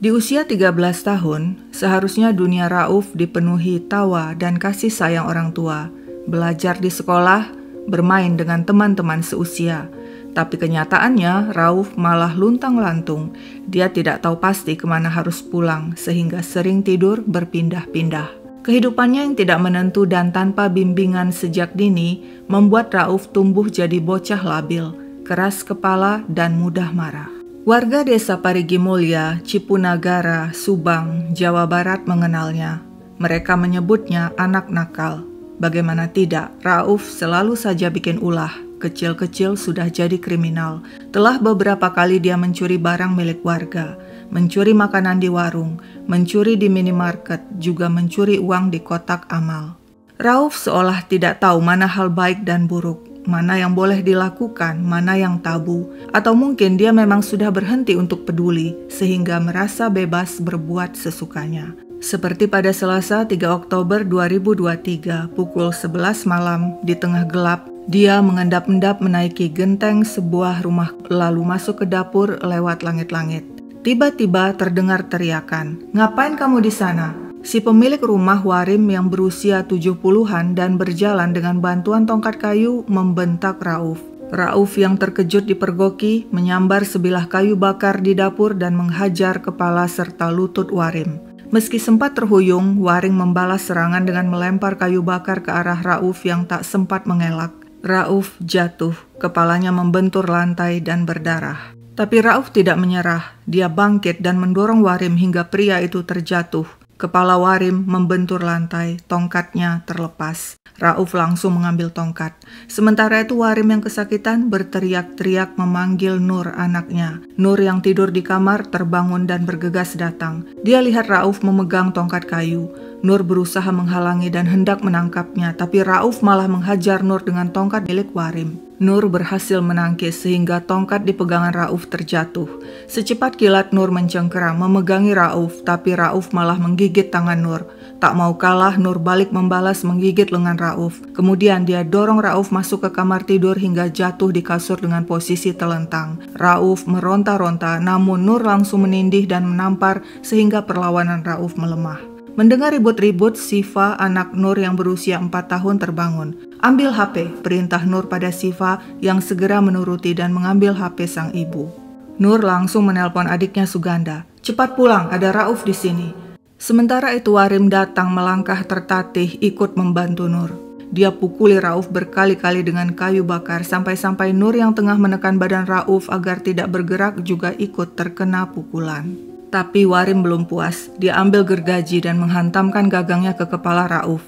Di usia 13 tahun, seharusnya dunia Rauf dipenuhi tawa dan kasih sayang orang tua, belajar di sekolah, bermain dengan teman-teman seusia. Tapi kenyataannya, Rauf malah luntang-lantung. Dia tidak tahu pasti kemana harus pulang, sehingga sering tidur berpindah-pindah. Kehidupannya yang tidak menentu dan tanpa bimbingan sejak dini, membuat Rauf tumbuh jadi bocah labil, keras kepala, dan mudah marah. Warga desa Parigi Mulya, Cipunagara, Subang, Jawa Barat mengenalnya. Mereka menyebutnya anak nakal. Bagaimana tidak, Rauf selalu saja bikin ulah. Kecil-kecil sudah jadi kriminal. Telah beberapa kali dia mencuri barang milik warga, mencuri makanan di warung, mencuri di minimarket, juga mencuri uang di kotak amal. Rauf seolah tidak tahu mana hal baik dan buruk, mana yang boleh dilakukan, mana yang tabu, atau mungkin dia memang sudah berhenti untuk peduli sehingga merasa bebas berbuat sesukanya. Seperti pada Selasa 3 Oktober 2023 pukul 11 malam di tengah gelap, dia mengendap-endap menaiki genteng sebuah rumah lalu masuk ke dapur lewat langit-langit. Tiba-tiba terdengar teriakan, "Ngapain kamu di sana?" Si pemilik rumah Warim yang berusia 70-an dan berjalan dengan bantuan tongkat kayu membentak Rauf. Rauf yang terkejut dipergoki menyambar sebilah kayu bakar di dapur dan menghajar kepala serta lutut Warim. Meski sempat terhuyung, Warim membalas serangan dengan melempar kayu bakar ke arah Rauf yang tak sempat mengelak. Rauf jatuh, kepalanya membentur lantai dan berdarah. Tapi Rauf tidak menyerah, dia bangkit dan mendorong Warim hingga pria itu terjatuh. Kepala Warim membentur lantai, tongkatnya terlepas. Rauf langsung mengambil tongkat. Sementara itu Warim yang kesakitan berteriak-teriak memanggil Nur anaknya. Nur yang tidur di kamar terbangun dan bergegas datang. Dia lihat Rauf memegang tongkat kayu. Nur berusaha menghalangi dan hendak menangkapnya, tapi Rauf malah menghajar Nur dengan tongkat milik Warim. Nur berhasil menangkis sehingga tongkat di pegangan Rauf terjatuh. Secepat kilat Nur mencengkeram memegangi Rauf, tapi Rauf malah menggigit tangan Nur. Tak mau kalah, Nur balik membalas menggigit lengan Rauf. Kemudian dia dorong Rauf masuk ke kamar tidur hingga jatuh di kasur dengan posisi telentang. Rauf meronta-ronta, namun Nur langsung menindih dan menampar sehingga perlawanan Rauf melemah. Mendengar ribut-ribut, Siva, anak Nur yang berusia 4 tahun terbangun. "Ambil HP," perintah Nur pada Siva yang segera menuruti dan mengambil HP sang ibu. Nur langsung menelpon adiknya Suganda. "Cepat pulang, ada Rauf di sini." Sementara itu Warim datang melangkah tertatih ikut membantu Nur. Dia pukuli Rauf berkali-kali dengan kayu bakar sampai-sampai Nur yang tengah menekan badan Rauf agar tidak bergerak juga ikut terkena pukulan. Tapi Warim belum puas, dia ambil gergaji dan menghantamkan gagangnya ke kepala Rauf.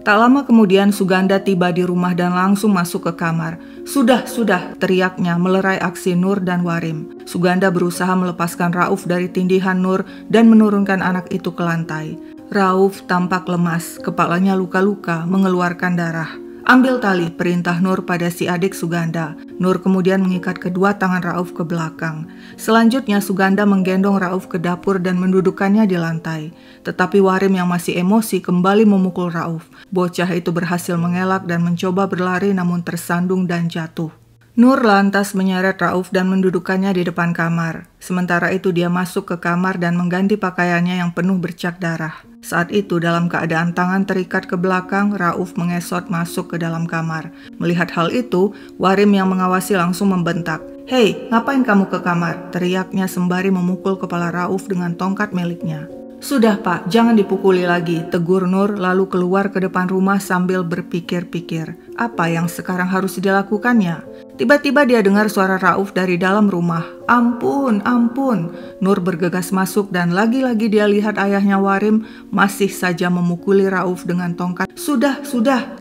Tak lama kemudian Suganda tiba di rumah dan langsung masuk ke kamar. Sudah, teriaknya melerai aksi Nur dan Warim. Suganda berusaha melepaskan Rauf dari tindihan Nur dan menurunkan anak itu ke lantai. Rauf tampak lemas, kepalanya luka-luka, mengeluarkan darah. "Ambil tali," perintah Nur pada si adik Suganda. Nur kemudian mengikat kedua tangan Rauf ke belakang. Selanjutnya Suganda menggendong Rauf ke dapur dan mendudukkannya di lantai. Tetapi Warim yang masih emosi kembali memukul Rauf. Bocah itu berhasil mengelak dan mencoba berlari namun tersandung dan jatuh. Nur lantas menyeret Rauf dan mendudukkannya di depan kamar. Sementara itu dia masuk ke kamar dan mengganti pakaiannya yang penuh bercak darah. Saat itu dalam keadaan tangan terikat ke belakang, Rauf mengesot masuk ke dalam kamar. Melihat hal itu, Warim yang mengawasi langsung membentak. "Hei, ngapain kamu ke kamar?" teriaknya sembari memukul kepala Rauf dengan tongkat miliknya. "Sudah Pak, jangan dipukuli lagi," tegur Nur lalu keluar ke depan rumah sambil berpikir-pikir. Apa yang sekarang harus dilakukannya? Tiba-tiba dia dengar suara Rauf dari dalam rumah. "Ampun, ampun." Nur bergegas masuk dan lagi-lagi dia lihat ayahnya Warim masih saja memukuli Rauf dengan tongkat. Sudah,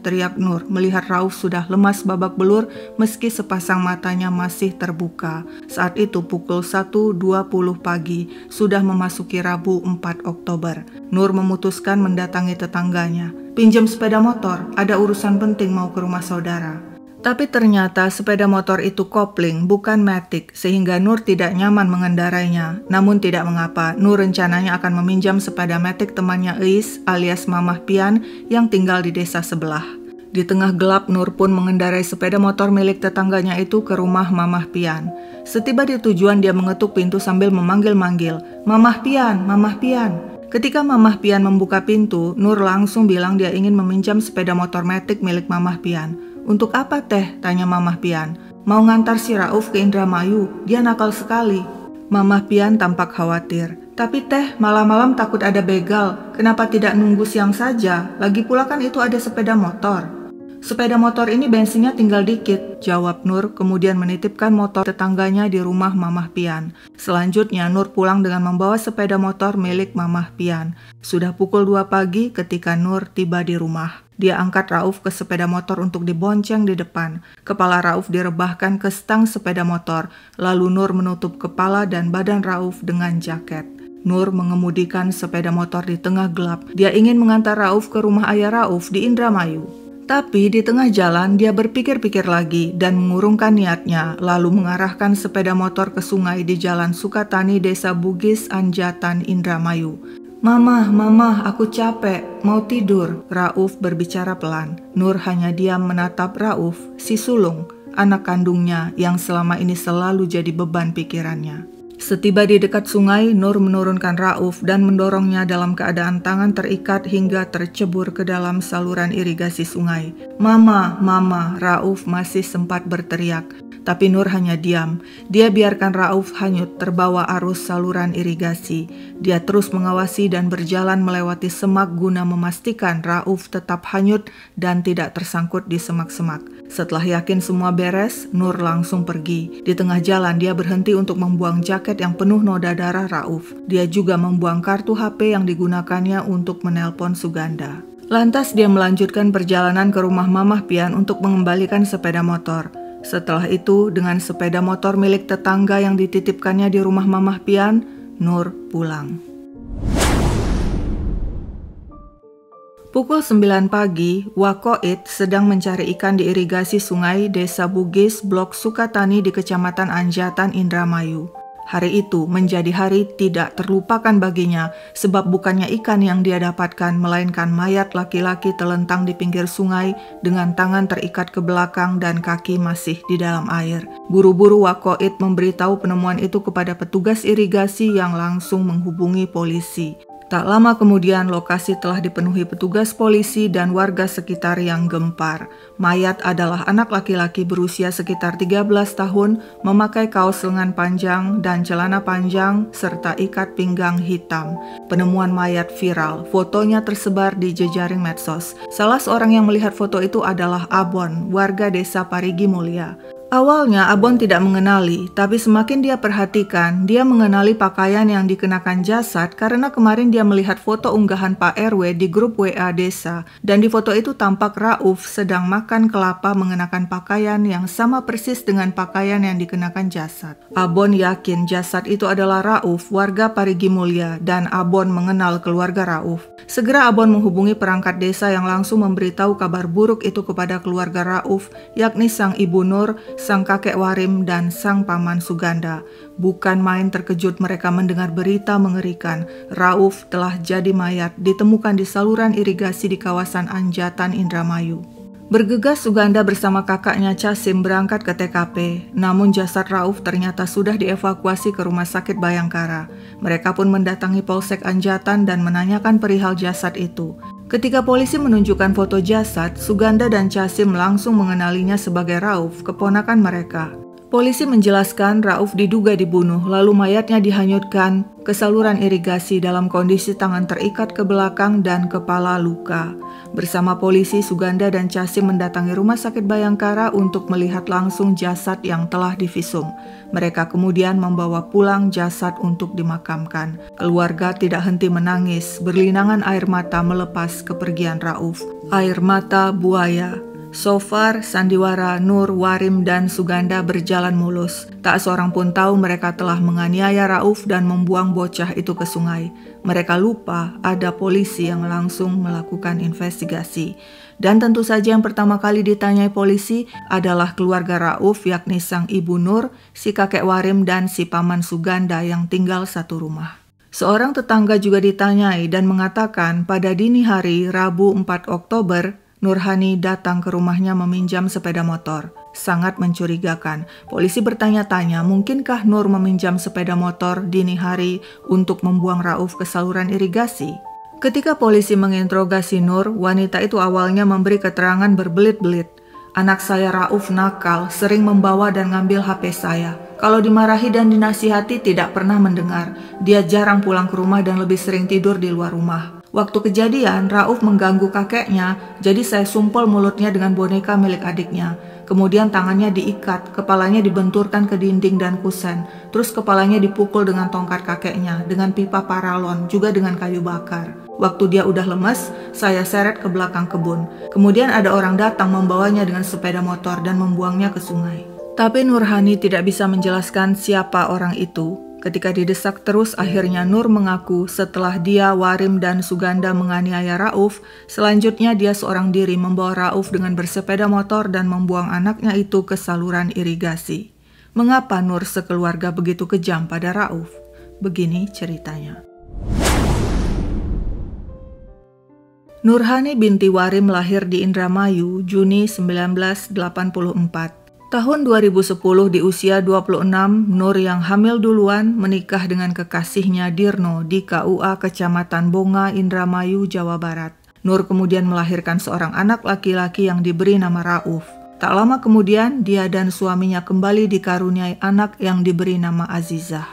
teriak Nur melihat Rauf sudah lemas babak belur meski sepasang matanya masih terbuka. Saat itu pukul 1.20 pagi, sudah memasuki Rabu 4 Oktober. Nur memutuskan mendatangi tetangganya. "Pinjam sepeda motor, ada urusan penting mau ke rumah saudara." Tapi ternyata sepeda motor itu kopling, bukan matic, sehingga Nur tidak nyaman mengendarainya. Namun tidak mengapa, Nur rencananya akan meminjam sepeda matic temannya Eis alias Mamah Pian yang tinggal di desa sebelah. Di tengah gelap, Nur pun mengendarai sepeda motor milik tetangganya itu ke rumah Mamah Pian. Setiba di tujuan dia mengetuk pintu sambil memanggil-manggil, "Mamah Pian, Mamah Pian." Ketika Mamah Pian membuka pintu, Nur langsung bilang dia ingin meminjam sepeda motor metik milik Mamah Pian. "Untuk apa teh?" tanya Mamah Pian. "Mau ngantar si Rauf ke Indramayu, dia nakal sekali." Mamah Pian tampak khawatir. "Tapi teh, malam-malam takut ada begal, kenapa tidak nunggu siang saja? Lagi pula kan itu ada sepeda motor." "Sepeda motor ini bensinnya tinggal dikit," jawab Nur, kemudian menitipkan motor tetangganya di rumah Mamah Pian. Selanjutnya Nur pulang dengan membawa sepeda motor milik Mamah Pian. Sudah pukul 2 pagi ketika Nur tiba di rumah. Dia angkat Rauf ke sepeda motor untuk dibonceng di depan. Kepala Rauf direbahkan ke stang sepeda motor, lalu Nur menutup kepala dan badan Rauf dengan jaket. Nur mengemudikan sepeda motor di tengah gelap. Dia ingin mengantar Rauf ke rumah ayah Rauf di Indramayu. Tapi di tengah jalan dia berpikir-pikir lagi dan mengurungkan niatnya, lalu mengarahkan sepeda motor ke sungai di Jalan Sukatani, Desa Bugis, Anjatan, Indramayu. Mama, aku capek, mau tidur." Rauf berbicara pelan. Nur hanya diam menatap Rauf, si sulung, anak kandungnya yang selama ini selalu jadi beban pikirannya. Setiba di dekat sungai, Nur menurunkan Rauf dan mendorongnya dalam keadaan tangan terikat hingga tercebur ke dalam saluran irigasi sungai. Mama, Rauf masih sempat berteriak. Tapi Nur hanya diam. Dia biarkan Rauf hanyut terbawa arus saluran irigasi. Dia terus mengawasi dan berjalan melewati semak guna memastikan Rauf tetap hanyut dan tidak tersangkut di semak-semak. Setelah yakin semua beres, Nur langsung pergi. Di tengah jalan dia berhenti untuk membuang jaket yang penuh noda darah Rauf. Dia juga membuang kartu HP yang digunakannya untuk menelpon Suganda. Lantas dia melanjutkan perjalanan ke rumah Mamah Pian untuk mengembalikan sepeda motor. Setelah itu, dengan sepeda motor milik tetangga yang dititipkannya di rumah Mamah Pian, Nur pulang. Pukul 9 pagi, Wakoit sedang mencari ikan di irigasi sungai Desa Bugis, Blok Sukatani di Kecamatan Anjatan, Indramayu. Hari itu menjadi hari tidak terlupakan baginya, sebab bukannya ikan yang dia dapatkan, melainkan mayat laki-laki telentang di pinggir sungai dengan tangan terikat ke belakang dan kaki masih di dalam air. Buru-buru Wakoit memberitahu penemuan itu kepada petugas irigasi yang langsung menghubungi polisi. Tak lama kemudian lokasi telah dipenuhi petugas polisi dan warga sekitar yang gempar. Mayat adalah anak laki-laki berusia sekitar 13 tahun, memakai kaos lengan panjang dan celana panjang serta ikat pinggang hitam. Penemuan mayat viral, fotonya tersebar di jejaring medsos. Salah seorang yang melihat foto itu adalah Abon, warga desa Parigi Mulia. Awalnya Abon tidak mengenali, tapi semakin dia perhatikan, dia mengenali pakaian yang dikenakan jasad karena kemarin dia melihat foto unggahan Pak RW di grup WA desa, dan di foto itu tampak Rauf sedang makan kelapa mengenakan pakaian yang sama persis dengan pakaian yang dikenakan jasad. Abon yakin jasad itu adalah Rauf, warga Parigi Mulia, dan Abon mengenal keluarga Rauf. Segera Abon menghubungi perangkat desa yang langsung memberitahu kabar buruk itu kepada keluarga Rauf, yakni sang ibu Nur, sang kakek Warim, dan sang paman Suganda. Bukan main terkejut mereka mendengar berita mengerikan. Rauf telah jadi mayat ditemukan di saluran irigasi di kawasan Anjatan, Indramayu. Bergegas Suganda bersama kakaknya Casim berangkat ke TKP, namun jasad Rauf ternyata sudah dievakuasi ke Rumah Sakit Bayangkara. Mereka pun mendatangi Polsek Anjatan dan menanyakan perihal jasad itu. Ketika polisi menunjukkan foto jasad, Suganda dan Casim langsung mengenalinya sebagai Rauf, keponakan mereka. Polisi menjelaskan Rauf diduga dibunuh, lalu mayatnya dihanyutkan ke saluran irigasi dalam kondisi tangan terikat ke belakang dan kepala luka. Bersama polisi, Suganda dan Casim mendatangi Rumah Sakit Bayangkara untuk melihat langsung jasad yang telah divisum. Mereka kemudian membawa pulang jasad untuk dimakamkan. Keluarga tidak henti menangis, berlinangan air mata melepas kepergian Rauf. Air mata buaya. So far, sandiwara Nur, Warim, dan Suganda berjalan mulus. Tak seorang pun tahu mereka telah menganiaya Rauf dan membuang bocah itu ke sungai. Mereka lupa ada polisi yang langsung melakukan investigasi. Dan tentu saja yang pertama kali ditanyai polisi adalah keluarga Rauf, yakni sang ibu Nur, si kakek Warim, dan si paman Suganda yang tinggal satu rumah. Seorang tetangga juga ditanyai dan mengatakan pada dini hari Rabu 4 Oktober, Nurhani datang ke rumahnya meminjam sepeda motor. sangat mencurigakan. Polisi bertanya-tanya, mungkinkah Nur meminjam sepeda motor dini hari untuk membuang Rauf ke saluran irigasi? Ketika polisi menginterogasi Nur, wanita itu awalnya memberi keterangan berbelit-belit. Anak saya Rauf nakal, sering membawa dan ngambil HP saya. Kalau dimarahi dan dinasihati tidak pernah mendengar. Dia jarang pulang ke rumah dan lebih sering tidur di luar rumah. Waktu kejadian, Rauf mengganggu kakeknya, jadi saya sumpel mulutnya dengan boneka milik adiknya. Kemudian tangannya diikat, kepalanya dibenturkan ke dinding dan kusen. Terus kepalanya dipukul dengan tongkat kakeknya, dengan pipa paralon, juga dengan kayu bakar. Waktu dia udah lemes, saya seret ke belakang kebun. Kemudian ada orang datang membawanya dengan sepeda motor dan membuangnya ke sungai. Tapi Nurhani tidak bisa menjelaskan siapa orang itu. Ketika didesak terus, akhirnya Nur mengaku setelah dia, Warim, dan Suganda menganiaya Rauf, selanjutnya dia seorang diri membawa Rauf dengan bersepeda motor dan membuang anaknya itu ke saluran irigasi. Mengapa Nur sekeluarga begitu kejam pada Rauf? Begini ceritanya. Nurhani binti Warim lahir di Indramayu, Juni 1984. Tahun 2010 di usia 26, Nur yang hamil duluan menikah dengan kekasihnya Dirno di KUA Kecamatan Bonga, Indramayu, Jawa Barat. Nur kemudian melahirkan seorang anak laki-laki yang diberi nama Rauf. Tak lama kemudian, dia dan suaminya kembali dikaruniai anak yang diberi nama Azizah.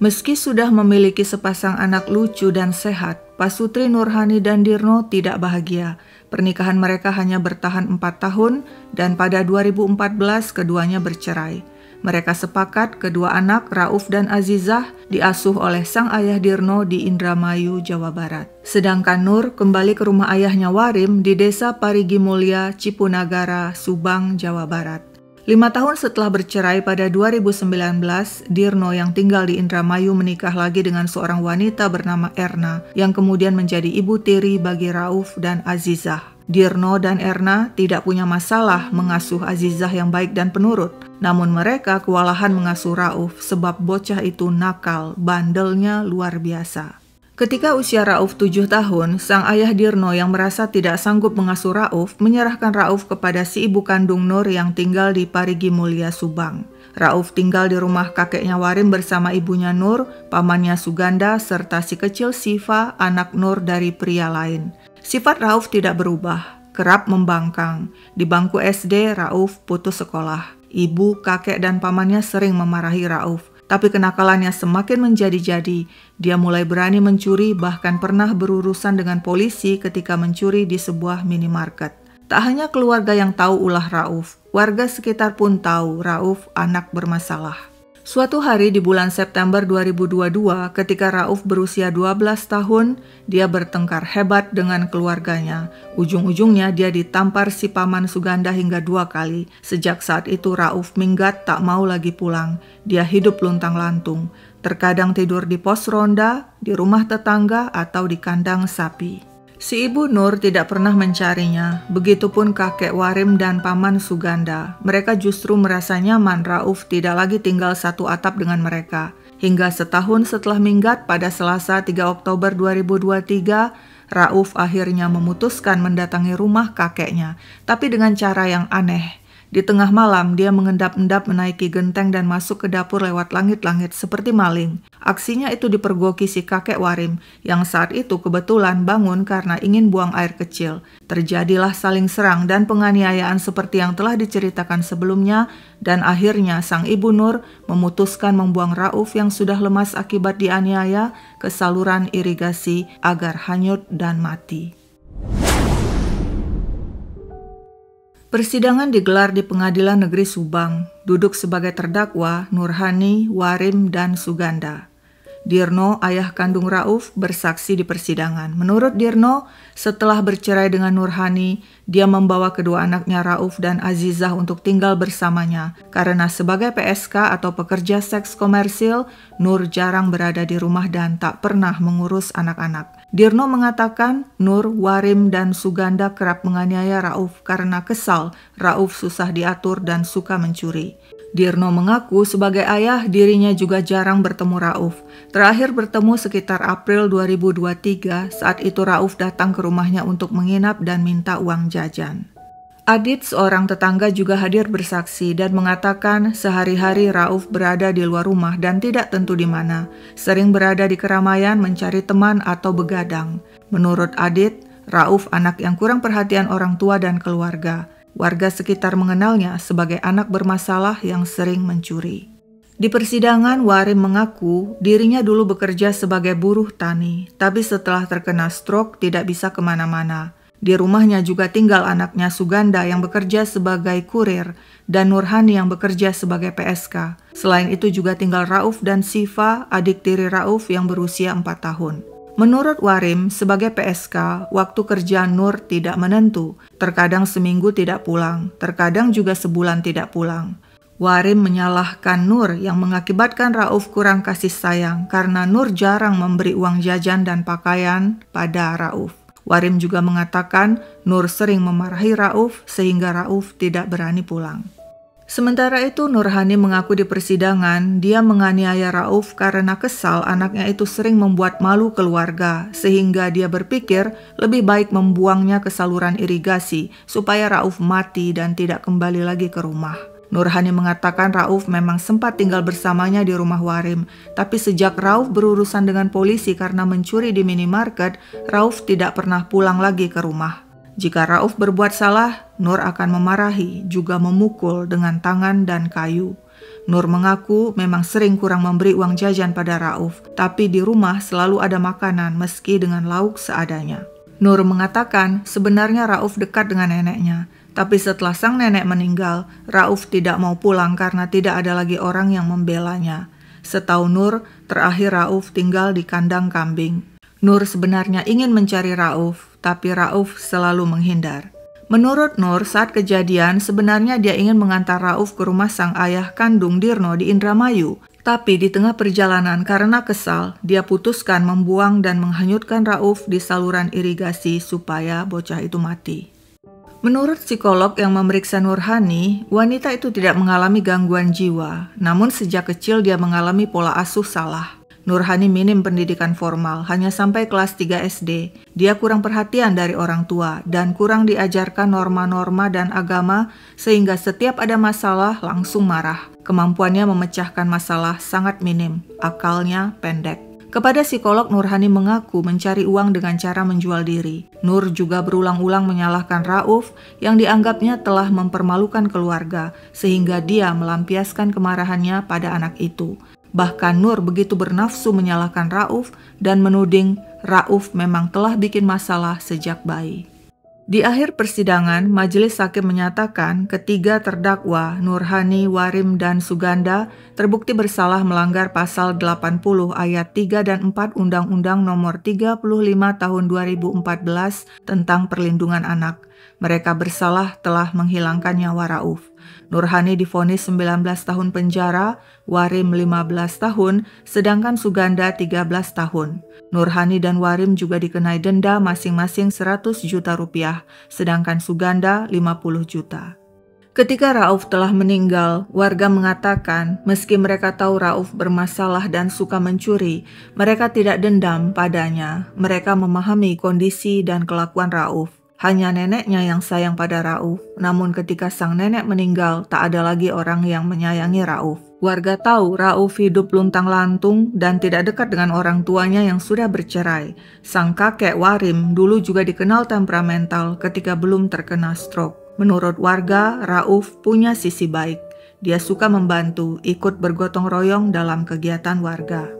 Meski sudah memiliki sepasang anak lucu dan sehat, Pasutri Nurhani dan Dirno tidak bahagia. Pernikahan mereka hanya bertahan 4 tahun dan pada 2014 keduanya bercerai. Mereka sepakat kedua anak, Rauf dan Azizah, diasuh oleh sang ayah Dirno di Indramayu, Jawa Barat. Sedangkan Nur kembali ke rumah ayahnya Warim di Desa Parigi Mulya, Cipunagara, Subang, Jawa Barat. 5 tahun setelah bercerai pada 2019, Dirno yang tinggal di Indramayu menikah lagi dengan seorang wanita bernama Erna yang kemudian menjadi ibu tiri bagi Rauf dan Azizah. Dirno dan Erna tidak punya masalah mengasuh Azizah yang baik dan penurut, namun mereka kewalahan mengasuh Rauf sebab bocah itu nakal, bandelnya luar biasa. Ketika usia Rauf 7 tahun, sang ayah Dirno yang merasa tidak sanggup mengasuh Rauf menyerahkan Rauf kepada si ibu kandung Nur yang tinggal di Parigi Mulya, Subang. Rauf tinggal di rumah kakeknya Warim bersama ibunya Nur, pamannya Suganda, serta si kecil Siva, anak Nur dari pria lain. Sifat Rauf tidak berubah, kerap membangkang. Di bangku SD, Rauf putus sekolah. Ibu, kakek, dan pamannya sering memarahi Rauf. Tapi kenakalannya semakin menjadi-jadi. Dia mulai berani mencuri, bahkan pernah berurusan dengan polisi ketika mencuri di sebuah minimarket. Tak hanya keluarga yang tahu ulah Rauf, warga sekitar pun tahu Rauf anak bermasalah. Suatu hari di bulan September 2022, ketika Rauf berusia 12 tahun, dia bertengkar hebat dengan keluarganya. Ujung-ujungnya dia ditampar si paman Suganda hingga 2 kali. Sejak saat itu Rauf minggat tak mau lagi pulang. Dia hidup luntang-lantung. Terkadang tidur di pos ronda, di rumah tetangga, atau di kandang sapi. Si ibu Nur tidak pernah mencarinya, begitupun kakek Warim dan paman Suganda. Mereka justru merasa nyaman Rauf tidak lagi tinggal satu atap dengan mereka. Hingga setahun setelah minggat pada Selasa 3 Oktober 2023, Rauf akhirnya memutuskan mendatangi rumah kakeknya, tapi dengan cara yang aneh. Di tengah malam, dia mengendap-endap menaiki genteng dan masuk ke dapur lewat langit-langit seperti maling. Aksinya itu dipergoki si kakek Warim, yang saat itu kebetulan bangun karena ingin buang air kecil. Terjadilah saling serang dan penganiayaan seperti yang telah diceritakan sebelumnya, dan akhirnya sang ibu Nur memutuskan membuang Rauf yang sudah lemas akibat dianiaya ke saluran irigasi agar hanyut dan mati. Persidangan digelar di Pengadilan Negeri Subang. Duduk sebagai terdakwa Nurhani, Warim, dan Suganda. Dirno, ayah kandung Rauf, bersaksi di persidangan. Menurut Dirno, setelah bercerai dengan Nurhani, dia membawa kedua anaknya Rauf dan Azizah untuk tinggal bersamanya. Karena sebagai PSK atau pekerja seks komersil, Nur jarang berada di rumah dan tak pernah mengurus anak-anak. Dirno mengatakan Nur, Warim, dan Suganda kerap menganiaya Rauf karena kesal Rauf susah diatur dan suka mencuri. Dirno mengaku sebagai ayah dirinya juga jarang bertemu Rauf. Terakhir bertemu sekitar April 2023, saat itu Rauf datang ke rumahnya untuk menginap dan minta uang jajan. Adit, seorang tetangga, juga hadir bersaksi dan mengatakan sehari-hari Rauf berada di luar rumah dan tidak tentu di mana, sering berada di keramaian mencari teman atau begadang. Menurut Adit, Rauf anak yang kurang perhatian orang tua dan keluarga. Warga sekitar mengenalnya sebagai anak bermasalah yang sering mencuri. Di persidangan, Warim mengaku dirinya dulu bekerja sebagai buruh tani, tapi setelah terkena stroke tidak bisa kemana-mana. Di rumahnya juga tinggal anaknya Suganda yang bekerja sebagai kurir dan Nurhani yang bekerja sebagai PSK. Selain itu juga tinggal Rauf dan Siva, adik tiri Rauf yang berusia 4 tahun. Menurut Warim, sebagai PSK, waktu kerja Nur tidak menentu. Terkadang seminggu tidak pulang, terkadang juga sebulan tidak pulang. Warim menyalahkan Nur yang mengakibatkan Rauf kurang kasih sayang karena Nur jarang memberi uang jajan dan pakaian pada Rauf. Warim juga mengatakan Nur sering memarahi Rauf sehingga Rauf tidak berani pulang. Sementara itu, Nurhani mengaku di persidangan dia menganiaya Rauf karena kesal anaknya itu sering membuat malu keluarga, sehingga dia berpikir lebih baik membuangnya ke saluran irigasi supaya Rauf mati dan tidak kembali lagi ke rumah. Nurhani mengatakan Rauf memang sempat tinggal bersamanya di rumah Warim, tapi sejak Rauf berurusan dengan polisi karena mencuri di minimarket, Rauf tidak pernah pulang lagi ke rumah. Jika Rauf berbuat salah, Nur akan memarahi, juga memukul dengan tangan dan kayu. Nur mengaku memang sering kurang memberi uang jajan pada Rauf, tapi di rumah selalu ada makanan meski dengan lauk seadanya. Nur mengatakan sebenarnya Rauf dekat dengan neneknya, tapi setelah sang nenek meninggal, Rauf tidak mau pulang karena tidak ada lagi orang yang membelanya. Setahu Nur, terakhir Rauf tinggal di kandang kambing. Nur sebenarnya ingin mencari Rauf, tapi Rauf selalu menghindar. Menurut Nur, saat kejadian sebenarnya dia ingin mengantar Rauf ke rumah sang ayah kandung Dirno di Indramayu. Tapi di tengah perjalanan karena kesal, dia putuskan membuang dan menghanyutkan Rauf di saluran irigasi supaya bocah itu mati. Menurut psikolog yang memeriksa Nurhani, wanita itu tidak mengalami gangguan jiwa, namun sejak kecil dia mengalami pola asuh salah. Nurhani minim pendidikan formal, hanya sampai kelas 3 SD. Dia kurang perhatian dari orang tua dan kurang diajarkan norma-norma dan agama sehingga setiap ada masalah langsung marah. Kemampuannya memecahkan masalah sangat minim, akalnya pendek. Kepada psikolog, Nurhani mengaku mencari uang dengan cara menjual diri. Nur juga berulang-ulang menyalahkan Rauf yang dianggapnya telah mempermalukan keluarga, sehingga dia melampiaskan kemarahannya pada anak itu. Bahkan Nur begitu bernafsu menyalahkan Rauf dan menuding Rauf memang telah bikin masalah sejak bayi. Di akhir persidangan, majelis hakim menyatakan ketiga terdakwa Nurhani, Warim, dan Suganda terbukti bersalah melanggar pasal 80 ayat 3 dan 4 Undang-Undang Nomor 35 Tahun 2014 tentang Perlindungan Anak. Mereka bersalah telah menghilangkan nyawa Rauf. Nurhani divonis 19 tahun penjara, Warim 15 tahun, sedangkan Suganda 13 tahun. Nurhani dan Warim juga dikenai denda masing-masing 100 juta rupiah, sedangkan Suganda 50 juta. Ketika Rauf telah meninggal, warga mengatakan meski mereka tahu Rauf bermasalah dan suka mencuri, mereka tidak dendam padanya. Mereka memahami kondisi dan kelakuan Rauf. Hanya neneknya yang sayang pada Rauf, namun ketika sang nenek meninggal, tak ada lagi orang yang menyayangi Rauf. Warga tahu Rauf hidup luntang-lantung dan tidak dekat dengan orang tuanya yang sudah bercerai. Sang kakek Warim dulu juga dikenal temperamental ketika belum terkena stroke. Menurut warga, Rauf punya sisi baik. Dia suka membantu, ikut bergotong royong dalam kegiatan warga.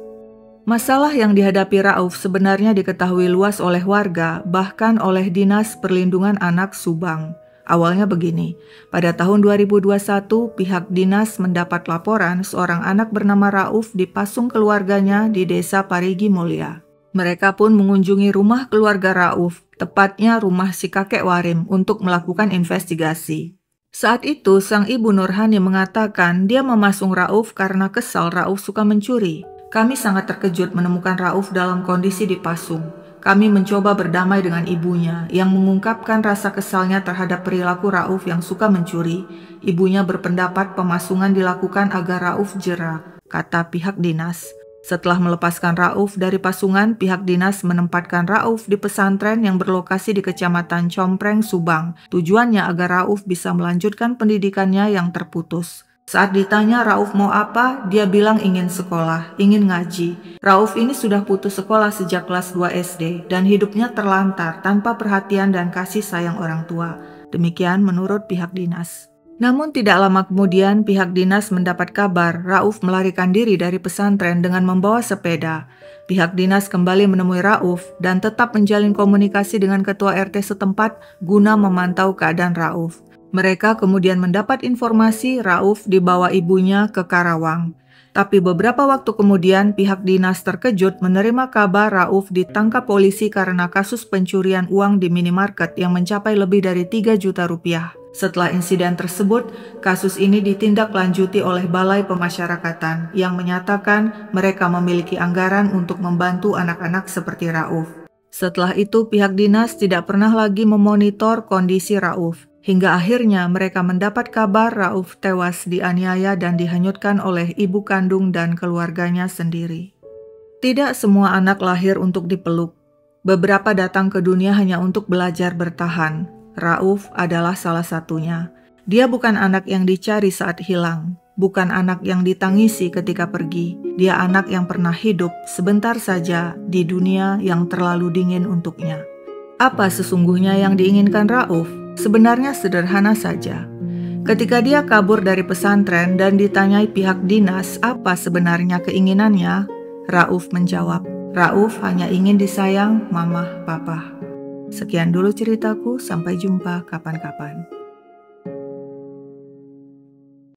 Masalah yang dihadapi Rauf sebenarnya diketahui luas oleh warga, bahkan oleh Dinas Perlindungan Anak Subang. Awalnya begini, pada tahun 2021 pihak dinas mendapat laporan seorang anak bernama Rauf dipasung keluarganya di Desa Parigi Mulya. Mereka pun mengunjungi rumah keluarga Rauf, tepatnya rumah si kakek Warim, untuk melakukan investigasi. Saat itu sang ibu Nurhani mengatakan dia memasung Rauf karena kesal Rauf suka mencuri. Kami sangat terkejut menemukan Rauf dalam kondisi dipasung. Kami mencoba berdamai dengan ibunya yang mengungkapkan rasa kesalnya terhadap perilaku Rauf yang suka mencuri. Ibunya berpendapat pemasungan dilakukan agar Rauf jera, kata pihak dinas. Setelah melepaskan Rauf dari pasungan, pihak dinas menempatkan Rauf di pesantren yang berlokasi di Kecamatan Compreng, Subang. Tujuannya agar Rauf bisa melanjutkan pendidikannya yang terputus. Saat ditanya Rauf mau apa, dia bilang ingin sekolah, ingin ngaji. Rauf ini sudah putus sekolah sejak kelas 2 SD dan hidupnya terlantar tanpa perhatian dan kasih sayang orang tua. Demikian menurut pihak dinas. Namun tidak lama kemudian pihak dinas mendapat kabar Rauf melarikan diri dari pesantren dengan membawa sepeda. Pihak dinas kembali menemui Rauf dan tetap menjalin komunikasi dengan ketua RT setempat guna memantau keadaan Rauf. Mereka kemudian mendapat informasi Rauf dibawa ibunya ke Karawang. Tapi beberapa waktu kemudian pihak dinas terkejut menerima kabar Rauf ditangkap polisi karena kasus pencurian uang di minimarket yang mencapai lebih dari 3 juta rupiah. Setelah insiden tersebut, kasus ini ditindaklanjuti oleh Balai Pemasyarakatan yang menyatakan mereka memiliki anggaran untuk membantu anak-anak seperti Rauf. Setelah itu, pihak dinas tidak pernah lagi memonitor kondisi Rauf. Hingga akhirnya mereka mendapat kabar Rauf tewas dianiaya dan dihanyutkan oleh ibu kandung dan keluarganya sendiri. Tidak semua anak lahir untuk dipeluk. Beberapa datang ke dunia hanya untuk belajar bertahan. Rauf adalah salah satunya. Dia bukan anak yang dicari saat hilang, bukan anak yang ditangisi ketika pergi. Dia anak yang pernah hidup sebentar saja di dunia yang terlalu dingin untuknya. Apa sesungguhnya yang diinginkan Rauf? Sebenarnya sederhana saja. Ketika dia kabur dari pesantren dan ditanyai pihak dinas apa sebenarnya keinginannya, Rauf menjawab, Rauf hanya ingin disayang mama, papa. Sekian dulu ceritaku, sampai jumpa kapan-kapan.